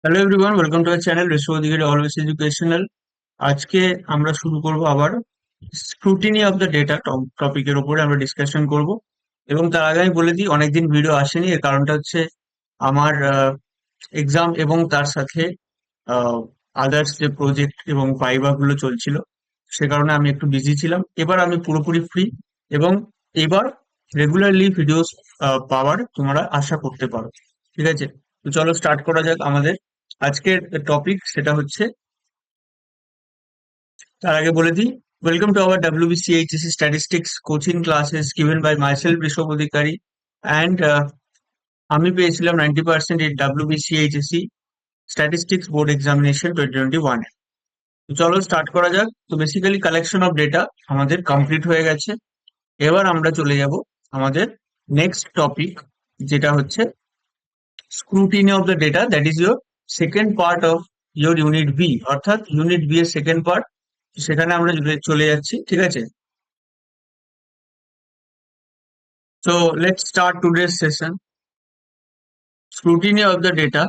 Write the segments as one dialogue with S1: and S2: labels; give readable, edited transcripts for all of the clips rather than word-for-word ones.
S1: Hello everyone, welcome to our channel ratio দিঘির always educational. আজকে আমরা শুরু করব আবার স্ক্রুটিনি অফ দ্য ডেটা টপিকের উপরে আমরা ডিসকাশন করব। এবং তার আগে আমি বলে দিই, অনেকদিন ভিডিও আসেনি, এর কারণটা হচ্ছে আমার এক্সাম এবং তার সাথে আদার্স যে প্রজেক্ট এবং ভাইবা গুলো চলছিল, সে কারণে আমি একটু বিজি ছিলাম। এবার আমি পুরোপুরি ফ্রি এবং এবার রেগুলারলি ভিডিওস পাওয়ার তোমরা আশা করতে পারো। ঠিক আছে, তো চলো স্টার্ট করা যাক আমাদের আজকের টপিক। সেটা হচ্ছে, তার আগে বলে দিই, welcome to our WBCHSC statistics coaching classes given by myself Rishabh Adhikari. And আমি পেয়েছিলাম 90% in WBCHSC statistics board examination 2021। তো চলো স্টার্ট করা যাক। তো বেসিক্যালি কালেকশন অফ ডেটা আমাদের কমপ্লিট হয়ে গেছে। এবার আমরা চলে যাব আমাদের নেক্সট টপিক, যেটা হচ্ছে scrutiny of the data, that is your second part of your unit B, অর্থাৎ ইউনিট বি এর সেকেন্ড পার্ট। সেখানে আমরা চলে যাচ্ছি। ঠিক আছে, তো লেটস স্টার্ট টুডের session. Scrutiny of the data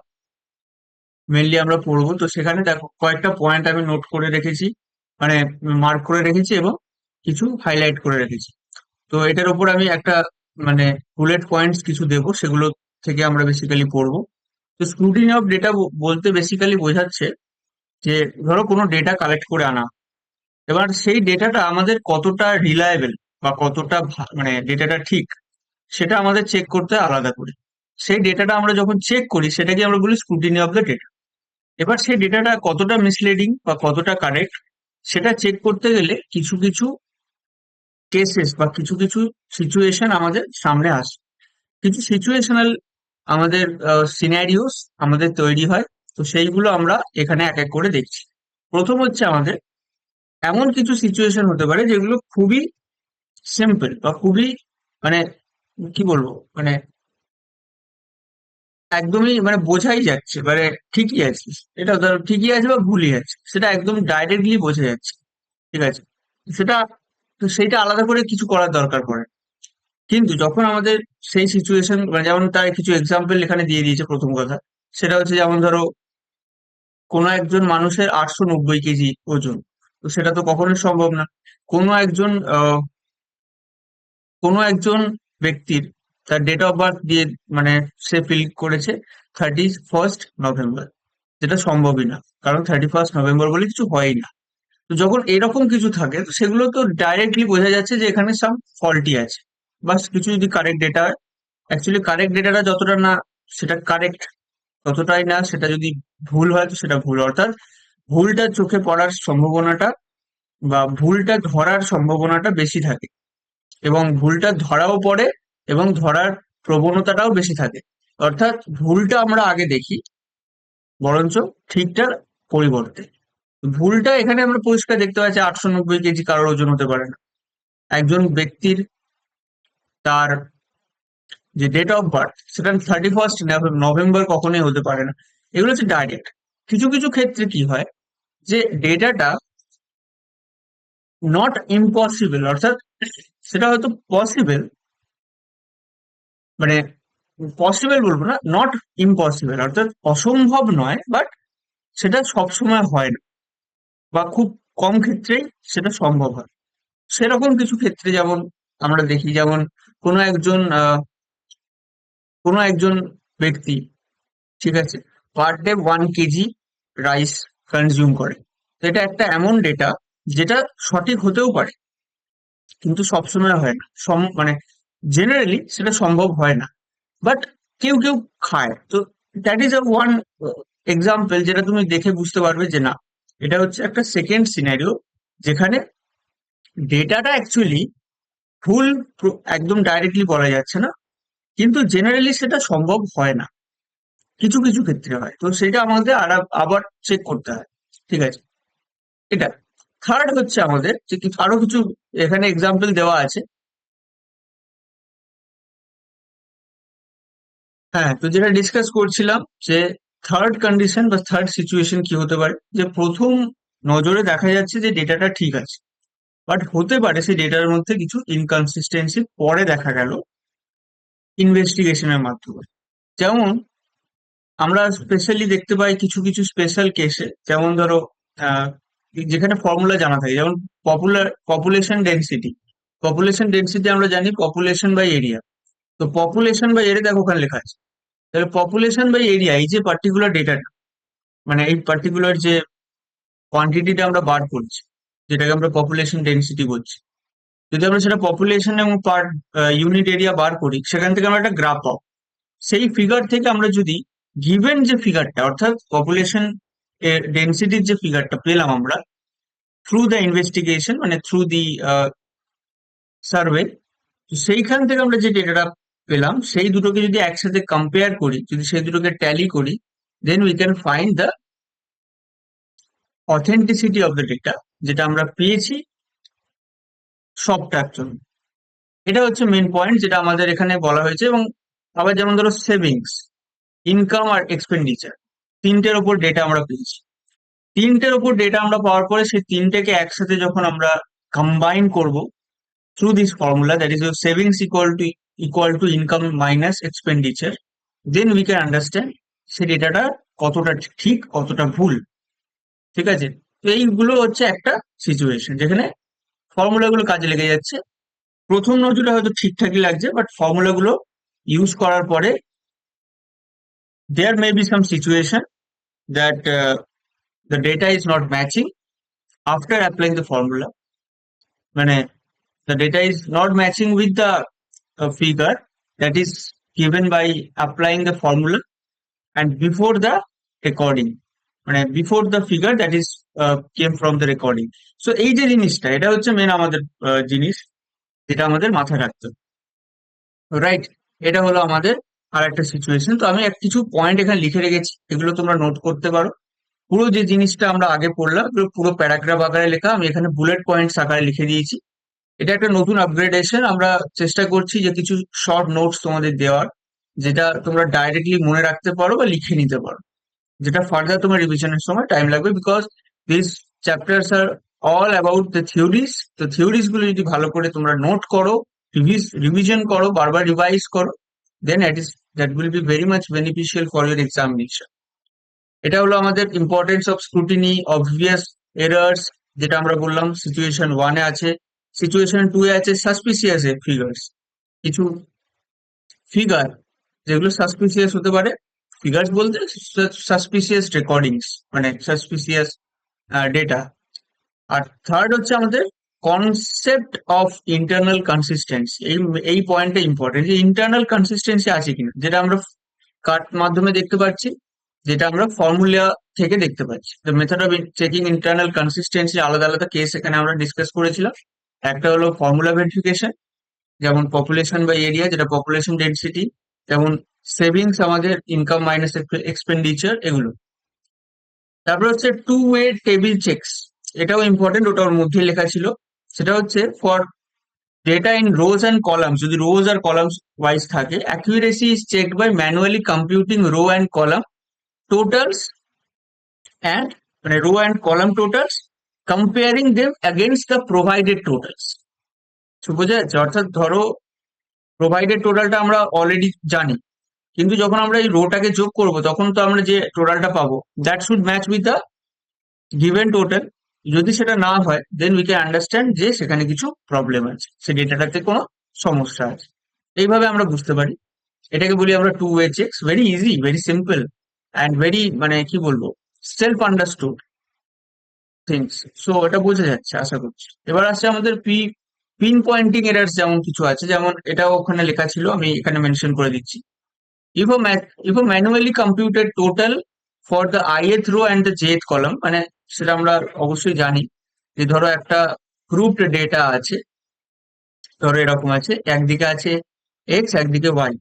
S1: mainly আমরা পড়বো। তো সেখানে দেখো কয়েকটা পয়েন্ট আমি নোট করে রেখেছি, মানে মার্ক করে রেখেছি এবং কিছু হাইলাইট করে রেখেছি। তো এটার উপর আমি একটা মানে বুলেট পয়েন্টস কিছু দেবো, সেগুলো থেকে আমরা বেসিক্যালি পড়বো। তো স্ক্রুটিনি অফ ডেটা বলতে বেসিক্যালি বোঝাচ্ছে যে, ধরো কোনো ডেটা কালেক্ট করে আনা, এবার সেই ডেটাটা আমাদের কতটা রিলায়েবল বা কতটা মানে ডেটাটা ঠিক, সেটা আমাদের চেক করতে হয় আলাদা করে। সেই ডেটাটা আমরা যখন চেক করি সেটাকে আমরা বলি স্ক্রুটিনি অফ দ্য ডেটা। এবার সেই ডেটাটা কতটা মিসলিডিং বা কতটা কারেক্ট, সেটা চেক করতে গেলে কিছু কিছু কেসেস বা কিছু কিছু সিচুয়েশন আমাদের সামনে আসে। কিছু সিচুয়েশনাল আমাদের সিনারিওস আমাদের তৈরি হয়। তো সেইগুলো আমরা এখানে এক এক করে দেখছি। প্রথম হচ্ছে, আমাদের এমন কিছু সিচুয়েশন হতে পারে যেগুলো খুবই সিম্পল বা খুবই মানে কি বলবো, মানে একদমই মানে বোঝাই যাচ্ছে, মানে ঠিকই আছে, এটা ধরো ঠিকই আছে বা ভুলই আছে, সেটা একদম ডাইরেক্টলি বোঝা যাচ্ছে। ঠিক আছে, সেটা, তো সেইটা আলাদা করে কিছু করার দরকার পড়ে। কিন্তু যখন আমাদের সেই সিচুয়েশন, মানে যেমন তার কিছু এক্সাম্পল এখানে দিয়ে দিয়েছে। প্রথম কথা, সেটা হচ্ছে যেমন ধরো কোনো একজন মানুষের 890 কেজি ওজন, তো সেটা তো কখনোই সম্ভব না। কোনো একজন কোনো একজন ব্যক্তির তার ডেট অফ বার্থ দিয়ে, মানে সে ফিল করেছে 31 নভেম্বর, যেটা সম্ভবই না, কারণ 31 নভেম্বর বলে কিছু হয়ই না। তো যখন এরকম কিছু থাকে, তো সেগুলো তো ডাইরেক্টলি বোঝা যাচ্ছে যে এখানে সাম ফল্টি আছে। বাস কিছু যদি কারেক্ট ডেটা হয়, অ্যাকচুয়ালি কারেক্ট ডেটাটা যতটা না সেটা কারেক্ট, ততটাই না সেটা যদি ভুল হয় তো সেটা ভুল, অর্থাৎ ভুলটা চোখে পড়ার সম্ভাবনাটা বা ভুলটা ধরার সম্ভাবনাটা বেশি থাকে, এবং ভুলটা ধরাও পড়ে এবং ধরার প্রবণতাটাও বেশি থাকে। অর্থাৎ ভুলটা আমরা আগে দেখি বরঞ্চ ঠিকটার পরিবর্তে। ভুলটা এখানে আমরা পরিষ্কার দেখতে পাচ্ছি, 890 কেজি কারোর ওজন হতে পারে না। একজন ব্যক্তির তার যে ডেট অফ বার্থ, সেটা 31 নভেম্বর কখনোই হতে পারে না। এগুলো হচ্ছে ডাইরেক্ট। কিছু কিছু ক্ষেত্রে কি হয়, যে ডেটাটা নট ইম্পসিবল, অর্থাৎ সেটা হয়তো পসিবল, মানে পসিবল বলবো না, নট ইম্পসিবল, অর্থাৎ অসম্ভব নয়, বাট সেটা সবসময় হয় না, বা খুব কম ক্ষেত্রেই সেটা সম্ভব হয়। সেরকম কিছু ক্ষেত্রে যেমন আমরা দেখি, যেমন কোনো একজন কোনো একজন ব্যক্তি, ঠিক আছে, per day 1 KG rice consume করে। তো এটা একটা এমন ডেটা যেটা সঠিক হতেও পারে, কিন্তু সবসময় হয় না, মানে জেনারেলি সেটা সম্ভব হয় না, বাট কেউ কেউ খায়। তো that is a one example, যেটা তুমি দেখে বুঝতে পারবে যে না, এটা হচ্ছে একটা সেকেন্ড সিনারিও, যেখানে ডেটাটা অ্যাকচুয়ালি ভুল, একদম ডাইরেক্টলি বলা যাচ্ছে না, কিন্তু জেনারেলি সেটা সম্ভব হয় না, কিছু কিছু ক্ষেত্রে হয়। তো সেটা আমাদের আবার চেক করতে হয়। ঠিক আছে, এটা থার্ড হচ্ছে আমাদের যে আরো কিছু এখানে এক্সাম্পল দেওয়া আছে। হ্যাঁ, তো যেটা ডিসকাস করছিলাম, যে থার্ড কন্ডিশন বা থার্ড সিচুয়েশন কি হতে পারে, যে প্রথম নজরে দেখা যাচ্ছে যে ডেটাটা ঠিক আছে, বাট হতে পারে সেই ডেটার মধ্যে কিছু ইনকনসিস্টেন্সি পরে দেখা গেল ইনভেস্টিগেশনের মাধ্যমে। যেমন আমরা স্পেশালি দেখতে পাই কিছু কিছু স্পেশাল কেসে, যেমন ধরো আহ, যেখানে ফর্মুলা জানা থাকে, যেমন পপুলেশন ডেন্সিটি আমরা জানি পপুলেশন বাই এরিয়া। তো পপুলেশন বাই এরিয়া দেখো ওখানে লেখা আছে। তাহলে পপুলেশন বাই এরিয়া, এই যে পার্টিকুলার ডেটাটা, মানে এই পার্টিকুলার যে কোয়ান্টিটিটা আমরা বার করছি, যেটাকে আমরা পপুলেশন ডেন্সিটি বলছি, যদি আমরা সেটা পপুলেশন এবং পার ইউনিট এরিয়া বার করি, সেখান থেকে আমরা একটা গ্রাফ পাবো। সেই ফিগার থেকে আমরা যদি গিভেন যে ফিগারটা, অর্থাৎ পপুলেশন ডেন্সিটির যে ফিগারটা পেলাম আমরা থ্রু দ্য ইনভেস্টিগেশন, মানে থ্রু দি সার্ভে, সেইখান থেকে আমরা যে ডেটাটা পেলাম সেই দুটোকে যদি একসাথে কম্পেয়ার করি, যদি সেই দুটোকে ট্যালি করি, then we can find the authenticity of the data, যেটা আমরা পেয়েছি সবটার জন্য। এটা হচ্ছে মেন পয়েন্ট যেটা আমাদের এখানে বলা হয়েছে। এবং আবার যেমন ধরো সেভিংস, ইনকাম আর এক্সপেন্ডিচার, তিনটের ওপর ডেটা আমরা পেয়েছি। তিনটের ওপর ডেটা আমরা পাওয়ার পরে সেই তিনটেকে একসাথে যখন আমরা কম্বাইন করব through this formula, that is your savings equal to income minus expenditure, then we can understand সেই ডেটাটা কতটা ঠিক কতটা ভুল। ঠিক আছে, তো এইগুলো হচ্ছে একটা সিচুয়েশন যেখানে ফর্মুলা গুলো কাজে লেগে যাচ্ছে। প্রথম নজরে হয়তো ঠিকঠাকই লাগছে, বাট ফর্মুলা গুলো ইউজ করার পরে there may be some situation that the data is not matching after applying the formula, মানে the data is not matching with the figure that is given by applying the formula and before the recording, মানে before the figure that is came from the recording. So এই যে জিনিসটা, এটা হচ্ছে main আমাদের জিনিস, যেটা আমাদের মাথায় রাখতে হবে, রাইট? এটা হলো আমাদের আর একটা সিচুয়েশন। তো আমি কিছু পয়েন্ট এখানে লিখে রেখেছি, এগুলো তোমরা নোট করতে পারো। পুরো যে জিনিসটা আমরা আগে পড়লাম এগুলো পুরো প্যারাগ্রাফ আকারে লেখা, আমি এখানে বুলেট পয়েন্টস আকারে লিখে দিয়েছি। এটা একটা নতুন আপগ্রেডেশন, আমরা চেষ্টা করছি যে কিছু শর্ট নোটস তোমাদের দেওয়ার, যেটা তোমরা ডাইরেক্টলি মনে রাখতে পারো বা লিখে নিতে পারো, যেটা ফার্দার তোমার রিভিশনের সময় টাইম লাগবে। Because this chapters are all about the theories. তো থিওরিজ গুলো যদি ভালো করে তোমরা নোট করো, রিভিশন করো, বারবার রিভাইজ করো, then that will be very much beneficial for your examination. এটা হলো আমাদের importance of scrutiny, obvious errors, যেটা আমরা বললাম সিচুয়েশন ওয়ানে আছে। সিচুয়েশন টু এ আছে সাসপিসিয়াস ফিগার্স, কিছু ফিগার যেগুলো সাসপিসিয়াস হতে পারে। ফিগার্স বলতে সাসপিসিয়াস রেকর্ডিংস, মানে সাসপিসিয়াস ডেটা। আর থার্ড হচ্ছে আমাদের কনসেপ্ট অফ ইন্টারনাল কনসিস্টেন্সি। এই পয়েন্টটা ইম্পর্টেন্ট, যে ইন্টারনাল কনসিস্টেন্সি আছে কিনা, যেটা আমরা কাট মাধ্যমে দেখতে পাচ্ছি, যেটা আমরা ফর্মুলা থেকে দেখতে পাচ্ছি। The method of checking internal consistency, আলাদা আলাদা কেস এখানে আমরা ডিসকাস করেছিলাম। একটা হলো ফর্মুলা ভেরিফিকেশন, যেমন পপুলেশন বাই এরিয়া, যেটা পপুলেশন ডেন্সিটি, যেমন সেভিংস আমাদের ইনকাম মাইনাস এক্সপেন্ডিচার, এগুলো। তারপর হচ্ছে টু ওয়ে টেবিল চেকস, এটাও ইম্পর্টেন্ট, ওটা ওর মধ্যেই লেখা ছিল। সেটা হচ্ছে for data in rows and columns, যদি রোজ আর কলামস ওয়াইজ থাকে, accuracy is checked by manually computing row and column totals and, মানে rho and column totals, comparing them against the provided totals. বোঝা যাচ্ছে? অর্থাৎ ধরো প্রোভাইডেড টোটালটা আমরা অলরেডি জানি, কিন্তু যখন আমরা এই রোটাকে যোগ করব তখন তো আমরা যে টোটালটা পাবো that should match with the given total. যদি সেটা না হয় দেন উই ক্যান আন্ডারস্ট্যান্ড যে সেখানে কিছু প্রবলেম আছে, সেই ডেটাটাতে কোনো সমস্যা আছে। এইভাবে আমরা বুঝতে পারি। এটাকে বলি আমরা two way checks. Very easy, very simple and very, মানে কি বলবো, সেলফ আন্ডারস্টুড থিংস। সো এটা বোঝা যাচ্ছে আশা করছি। এবার আসছে আমাদের পিন পয়েন্টিং এরার্স, যেমন কিছু আছে, যেমন এটাও ওখানে লেখা ছিল, আমি এখানে মেনশন করে দিচ্ছি। If a manually computed total for the ith row and the jth column, মানে সেটা আমরা অবশ্যই জানি যে ধরো একটা গ্রুপড ডেটা আছে, ধরো এরকম আছে, একদিকে আছে এক্স একদিকে ওয়াই।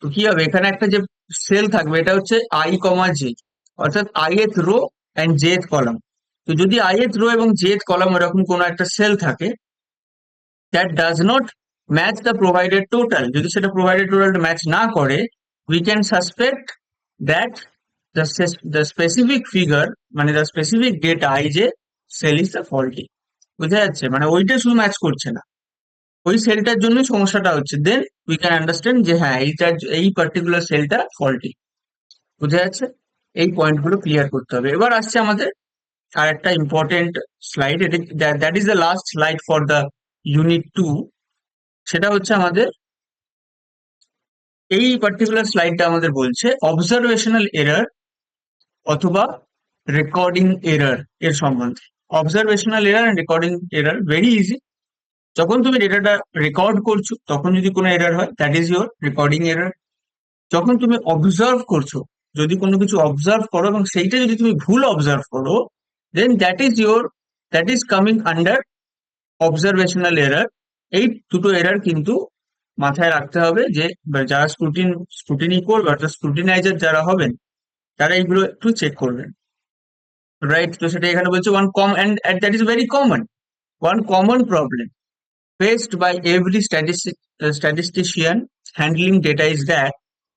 S1: তো কি হবে, এখানে একটা যে সেল থাকবে এটা হচ্ছে আই কমা জে, অর্থাৎ ith rho and jth column. তো যদি ith রো এবং jth কলাম এরকম কোনো একটা সেল থাকে that does not match the provided total, যদি সেটা provided total ম্যাচ না করে, we can suspect that the specific figure, মানে the specific data ij cell is the faulty। বুঝা যাচ্ছে? মানে ওইটা শুধু ম্যাচ করছে না, ওই সেলটার জন্যই সমস্যাটা হচ্ছে। দেন উই ক্যান আন্ডারস্ট্যান্ড যে হ্যাঁ এইটার এই পার্টিকুলার সেলটা ফল্টি। বুঝা যাচ্ছে? এই পয়েন্টগুলো ক্লিয়ার করতে হবে। এবার আসছে আমাদের আর একটা important slide, that is the last slide for the unit 2। সেটা হচ্ছে আমাদের এই পার্টিকুলার স্লাইডটা আমাদের বলছে অবজারভেশনাল এরর অথবা রেকর্ডিং এরর এর সম্বন্ধে। Observational error and recording error very easy. যখন তুমি ডেটাটা রেকর্ড করছো তখন যদি কোনো এরর হয়, that is your recording error. যখন তুমি অবজার্ভ করছো, যদি কোনো কিছু অবজার্ভ করো এবং সেইটা যদি তুমি ভুল অবজার্ভ করো, then that is coming under observational error. এই দুটো এরর কিন্তু মাথায় রাখতে হবে, যে যারা স্ক্রুটিনি করবে অর্থাৎ স্ক্রুটিনাইজার যারা হবেন তারা এইগুলো একটু চেক করবেন, রাইট? তো সেটা এখানে বলছে one come and that is very common, one common problem faced by every statistician handling data is that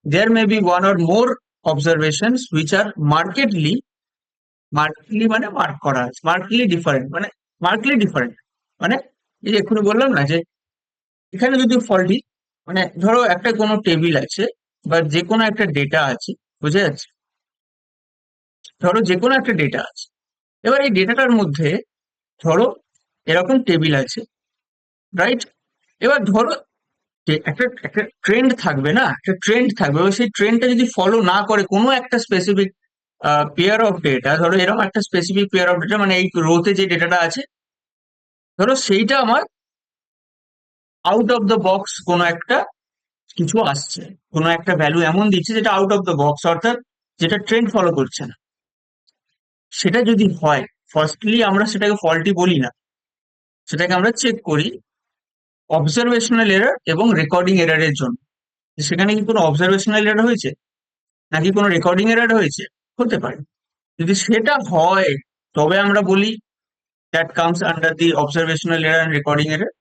S1: there may be one or more observations which are markedly মানে মার্ক করা আছে, markedly different মানে এই যে এক্ষুনি বললাম না যে এখানে যদি ফল্টি, মানে ধরো একটা কোনো টেবিল আছে বা যে কোনো একটা ডেটা আছে, বুঝে যাচ্ছে? ধরো যে কোনো একটা ডেটা আছে, এবার এই ডেটাটার মধ্যে ধরো এরকম টেবিল আছে, রাইট? এবার ধরো যে একটা একটা ট্রেন্ড থাকবে, না একটা ট্রেন্ড থাকবে, এবার সেই ট্রেন্ডটা যদি ফলো না করে কোনো একটা স্পেসিফিক পেয়ার অফ ডেটা, ধরো এরকম একটা স্পেসিফিক পেয়ার অফ ডেটা, মানে এই রোতে যে ডেটাটা আছে, ধরো সেইটা আমার আউট অফ দ্য বক্স কোনো একটা কিছু আসছে, কোনো একটা ভ্যালু এমন দিচ্ছে যেটা আউট অফ দ্য বক্স, অর্থাৎ যেটা ট্রেন্ড ফলো করছে না। সেটা যদি হয়, ফার্স্টলি আমরা সেটাকে ফল্টি বলি না, সেটাকে আমরা চেক করি অবজারভেশনাল এরর এবং রেকর্ডিং এররের জন্য। সেখানে কি কোনো অবজারভেশনাল এরর হয়েছে নাকি কোনো রেকর্ডিং এরর হয়েছে, হতে পারে। যদি সেটা হয় তবে আমরা বলি that comes under the observational error and recording error.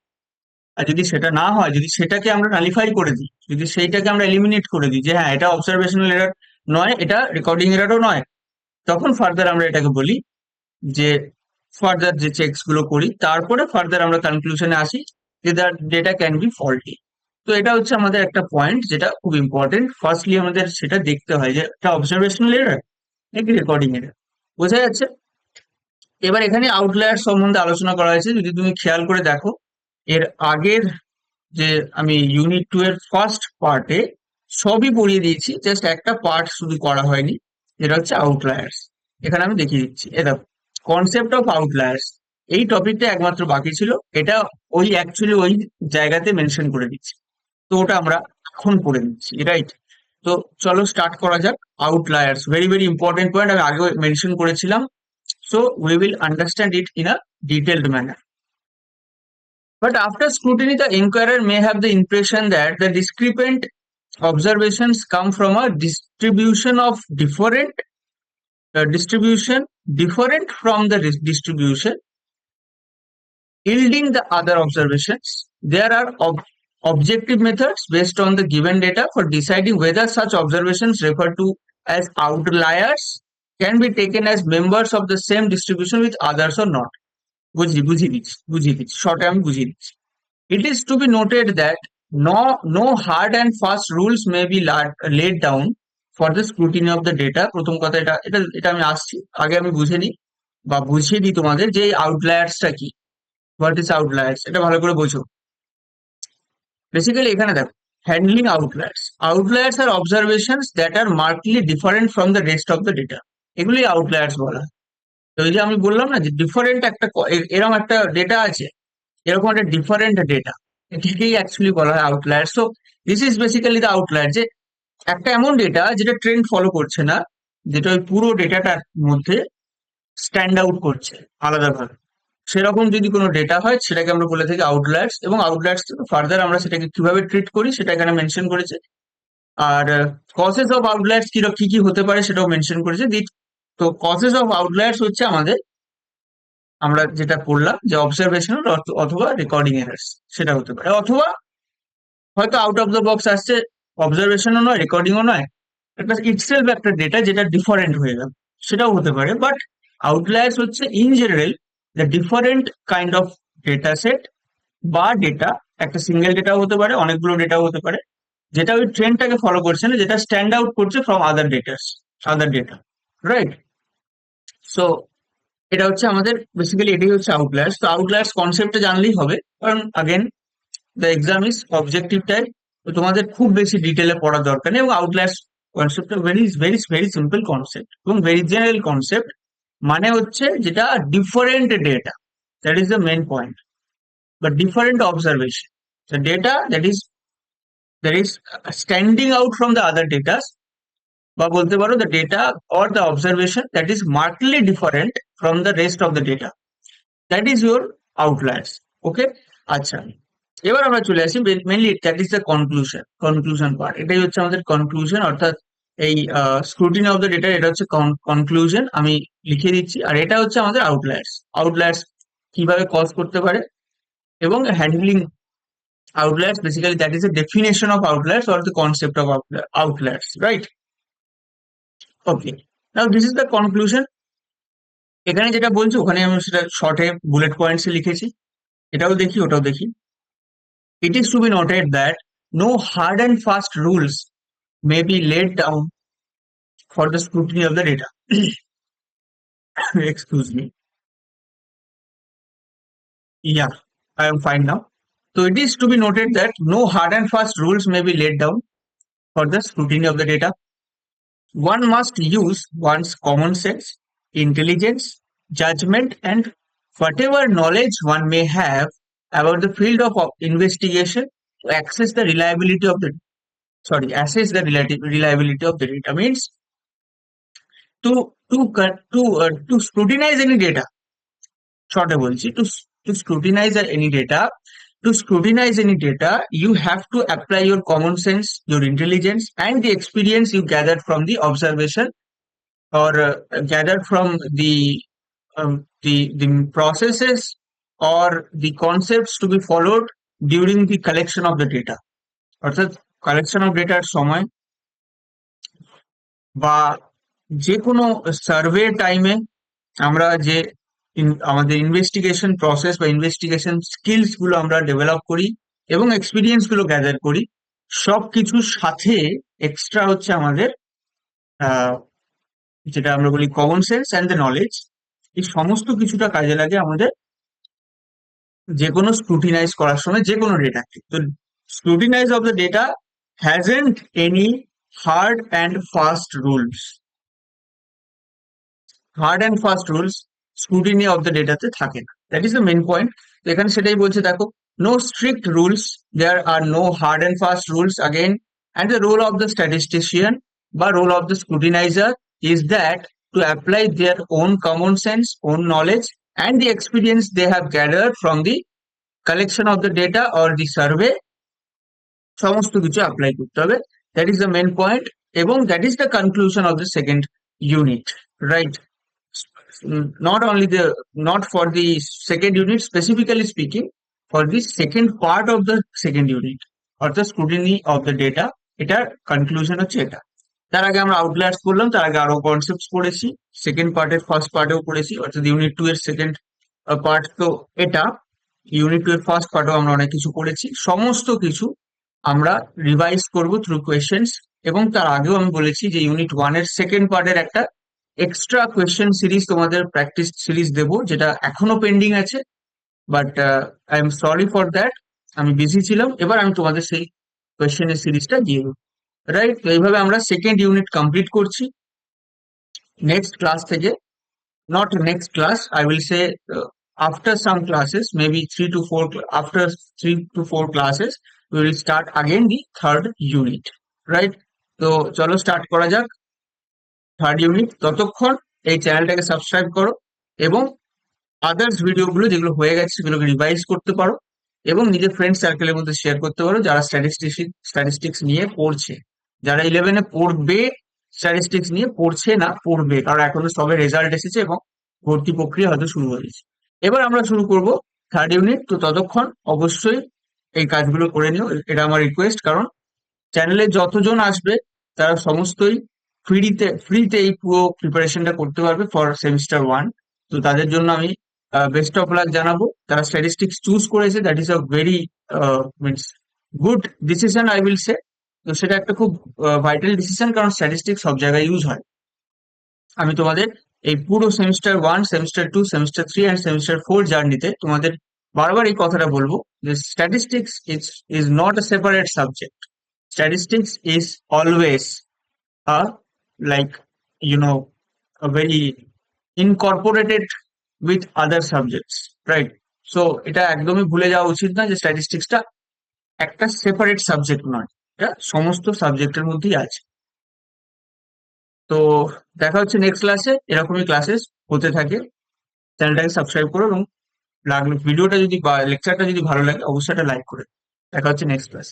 S1: আর যদি সেটা না হয়, যদি সেটাকে আমরা নালিফাই করে দিই, যদি সেইটাকে আমরা এলিমিনেট করে দিই যে হ্যাঁ এটা অবজারভেশনাল এরর নয়, এটা রেকর্ডিং এররও নয়, তখন ফার্দার আমরা এটাকে বলি যে ফার্দার যে চেকস গুলো করি তারপরে ফার্দার আমরা কনক্লুশনে আসি যে the data can be faulty. তো এটা হচ্ছে আমাদের একটা পয়েন্ট যেটা খুব ইম্পর্টেন্ট। ফার্স্টলি আমাদের সেটা দেখতে হয় যে এটা অবজারভেশনাল এরর নাকি রেকর্ডিং এরর। বোঝা যাচ্ছে? এবার এখানে আউটলায়ার সম্বন্ধে আলোচনা করা হয়েছে, যদি তুমি খেয়াল করে দেখো এর আগের যে আমি ইউনিট 2 এর ফার্স্ট পার্টে সবই পড়িয়ে দিয়েছি, জাস্ট একটা পার্ট শুধু করা হয়নি, যেটা হচ্ছে আউটলায়ার্স। এখানে আমি দেখিয়ে দিচ্ছি, এ দেখো কনসেপ্ট অফ আউটলায়ার্স, এই টপিকটা একমাত্র বাকি ছিল, এটা ওই অ্যাকচুয়ালি ওই জায়গাতে মেনশন করে দিচ্ছি। তো ওটা আমরা এখন পড়ে নিচ্ছি, রাইট? তো চলো স্টার্ট করা যাক। Outliers very very important point, আমি আগে মেনশন করেছিলাম। So we will understand it in a detailed manner. But after scrutiny, the inquirer may have the impression that the discrepant observations come from a distribution different from the distribution yielding the other observations. There are objective methods based on the given data for deciding whether such observations referred to as outliers can be taken as members of the same distribution with others or not. বুঝিয়ে দিচ্ছি শর্টে আমি বুঝিয়ে দিচ্ছি। It is to be noted that no hard and fast rules may be laid down for the scrutiny of the data. প্রথম কথা, এটা এটা এটা আমি আসছি, আগে আমি বুঝে নিই বা বুঝিয়ে দিই তোমাদের যে আউটলায়ার্সটা কি, হোয়াট ইজ আউটলায়ার্স, এটা ভালো করে বোঝো। বেসিক্যালি এখানে দেখো, হ্যান্ডলিং আউটলায়ার্স আর observations that are markedly different from the rest of the data, এগুলি আউটলায়ার্স বলা হয়। তো এই যে আমি বললাম না যে ডিফারেন্ট একটা এরকম একটা ডেটা আছে, এরকম একটা ডিফারেন্ট ডেটা, এটাকেই অ্যাকচুয়ালি বলা হয় outlier. So this is basically the outlier, যে একটা এমন ডেটা যেটা ট্রেন্ড ফলো করছে না, যেটা ওই পুরো ডেটাটার মধ্যে স্ট্যান্ড আউট করছে আলাদাভাবে, সেরকম যদি কোনো ডেটা হয় সেটাকে আমরা বলে থাকি আউটলায়ার্স। এবং আউটলায়ার্স থেকে ফার্দার আমরা সেটাকে কিভাবে ট্রিট করি সেটা এখানে মেনশন করেছে। আর কজেস অফ আউটলায়ার্স কি কি হতে পারে সেটাও মেনশন করেছে। তো কজেস অফ আউটলায়ার্স হচ্ছে আমাদের, আমরা যেটা পড়লাম যে অবজারভেশনাল অথবা রেকর্ডিং এরার্স, সেটা হতে পারে, অথবা হয়তো আউট অফ দ্য বক্স আসছে, অবজারভেশনও নয় রেকর্ডিংও নয়, একটা ইটসেলফ একটা ডেটা যেটা ডিফারেন্ট হয়ে গেল, সেটাও হতে পারে। বাট আউটলায়ার্স হচ্ছে in general the different kind of data set বা ডেটা, একটা সিঙ্গেল ডেটাও হতে পারে, অনেকগুলো ডেটাও হতে পারে, যেটা ওই ট্রেন্ডটাকে ফলো করছে না, যেটা স্ট্যান্ড আউট করছে from other ডেটাস, other data, right? So এটা হচ্ছে আমাদের বেসিক্যালি এটাই হচ্ছে আউটলায়ার্স। তো আউটলায়ার্স কনসেপ্টটা জানলেই হবে, কারণ again the exam is objective type, তো তোমাদের খুব বেশি ডিটেলে পড়ার দরকার নেই। এবং আউটলায়ার্স কনসেপ্টটা very very very simple concept এবং ভেরি জেনারেল কনসেপ্ট। মানে হচ্ছে যেটা different data, that is the main point, বা different observation, the data that is standing out from the other data, বা বলতে পারো the data or the observation that is markedly different from the rest of the data, that is your outliers. ওকে, আচ্ছা, এবার আমরা চলে আসি mainly that is the conclusion part. এটাই হচ্ছে আমাদের কনক্লুশন, অর্থাৎ এই স্ক্রুটিনি অফ দ্য ডেটা, এটা হচ্ছে কনক্লুশন, আমি লিখে দিচ্ছি। আর এটা হচ্ছে আমাদের আউটলায়ার্স। আউটলায়ার্স কিভাবে কজ করতে পারে এবং handling outliers, basically that is the definition of outliers or the concept of outliers, right? Okay, now this is the conclusion. এখানে যেটা বলছি ওখানে আমি সেটা শর্টে বুলেট পয়েন্টস এ লিখেছি। এটাও দেখি ওটাও দেখি। It is to be noted that no hard and fast rules may be laid down for the scrutiny of the data. Excuse me. Yeah, I am fine now. So it is to be noted that no hard and fast rules may be laid down for the scrutiny of the data. One must use one's common sense, intelligence, judgment, and whatever knowledge one may have about the field of investigation to access the reliability of the assess the reliability of the data. Means to scrutinize any data. Short বলছি, to scrutinize any data. To scrutinize any data, you have to apply your common sense, your intelligence, and the experience you gathered from the observation, or gathered from the processes or the concepts to be followed during the collection of the data. অর্থাৎ collection of ডেটার সময় বা যে কোনো survey টাইমে আমরা যে আমাদের ইনভেস্টিগেশন প্রসেস বা ইনভেস্টিগেশন স্কিলস গুলো আমরা ডেভেলপ করি এবং এক্সপিরিয়েন্স গুলো গ্যাদার করি, সব কিছুর সাথে এক্সট্রা হচ্ছে আমাদের যেটা আমরা বলি common sense and the knowledge. এই সমস্ত কিছুটা কাজে লাগে আমাদের যে কোনো স্ক্রুটিনাইজ করার সময় যে কোনো ডেটাকে। তো scrutinise of the data hasn't any hard and fast rules. Hard and fast rules scrutiny of the ডেটাতে থাকে না, that is the main point. তো এখানে সেটাই বলছে, দেখো, no strict rules, there are no hard and fast rules again, and the role of the statistician বা role of the scrutiniser is that to apply their own common sense, own knowledge, and the experience they have gathered from the collection of the data or the survey, সমস্ত কিছু apply করতে হবে। That is the main point, এবং that is the conclusion of the second unit, right? Not only not for the second unit, specifically speaking, for the second part of the second unit, অর্থাৎ scrutiny of the data, এটার conclusion হচ্ছে এটা। তার আগে আমরা outliers পড়লাম, তার আগে আরো কনসেপ্ট পড়েছি, সেকেন্ড পার্টের ফার্স্ট পার্টেও পড়েছি, অর্থাৎ ইউনিট 2 এর সেকেন্ড পার্ট তো এটা। ইউনিট 2 এর ফার্স্ট পার্টেও আমরা অনেক কিছু পড়েছি। সমস্ত কিছু আমরা রিভাইজ করব থ্রু কোয়েশ্চেন্স। এবং তার আগেও আমি বলেছি যে ইউনিট 1 এর সেকেন্ড পার্টের একটা এক্সট্রা কোয়েশ্চেন সিরিজ তোমাদের প্র্যাকটিস সিরিজ দেবো, যেটা এখনো পেন্ডিং আছে, but I am sorry for that, আমি বিজি ছিলাম। এবার আমি তোমাদের সেই কোয়েশ্চেনের সিরিজটা দিয়ে দেবো, রাইট? তো এইভাবে আমরা সেকেন্ড ইউনিট কমপ্লিট করছি। নেক্সট ক্লাস থেকে, not next class, I will say after some classes, maybe 3 to 4, after 3 to 4 classes, we will start again the third unit, right? তো চলো স্টার্ট করা যাক থার্ড ইউনিট। ততক্ষণ এই চ্যানেলটাকে সাবস্ক্রাইব করো এবং আদার্স ভিডিওগুলো যেগুলো হয়ে গেছে সেগুলোকে রিভাইজ করতে পারো এবং নিজের ফ্রেন্ড সার্কেলের মধ্যে শেয়ার করতে পারো যারা স্ট্যাটিস্টিক্স নিয়ে পড়ছে। যারা 11-এ পড়বে, স্ট্যাটিস্টিক্স নিয়ে পড়ছে না, পড়বে, কারণ এখনো সবে রেজাল্ট এসেছে এবং ভর্তি প্রক্রিয়া হয়তো শুরু হয়েছে। এবার আমরা শুরু করব থার্ড ইউনিট। তো ততক্ষণ অবশ্যই এই কাজগুলো করে নিও, এটা আমার রিকোয়েস্ট, কারণ চ্যানেলে যতজন আসবে তারা সমস্তই ফ্রিতে এই পুরো প্রিপারেশনটা করতে পারবে ফর সেমিস্টার 1। তো তাদের জন্য আমি বেস্ট অফ লাক জানাবো। যারা স্ট্যাটিস্টিক্স চুজ করেছে, that is a very means good decision, I will say. তো সেটা একটা খুব ভাইটাল ডিসিশন, কারণ স্ট্যাটিস্টিক্স সব জায়গায় ইউজ হয়। আমি তোমাদের এই পুরো semester 1, semester 2, semester 3 and semester 4 জার্নিতে তোমাদের বারবার এই কথাটা বলবো যে statistics is not a separate subject. Statistics is always a like you know a very incorporated with other subjects, right? So এটা একদমই ভুলে যাওয়া উচিত না যে স্ট্যাটিস্টিক্সটা একটা সেপারেট সাবজেক্ট নয়, এটা সমস্ত সাবজেক্টের মধ্যেই আছে। তো দেখা হচ্ছে নেক্সট ক্লাসে, এরকমই ক্লাসেস হতে থাকে। চ্যানেলটাকে সাবস্ক্রাইব করো, এবং লাগলো ভিডিওটা যদি বা লেকচারটা যদি ভালো লাগে অবশ্যই একটা লাইক করে। দেখা হচ্ছে নেক্সট ক্লাস।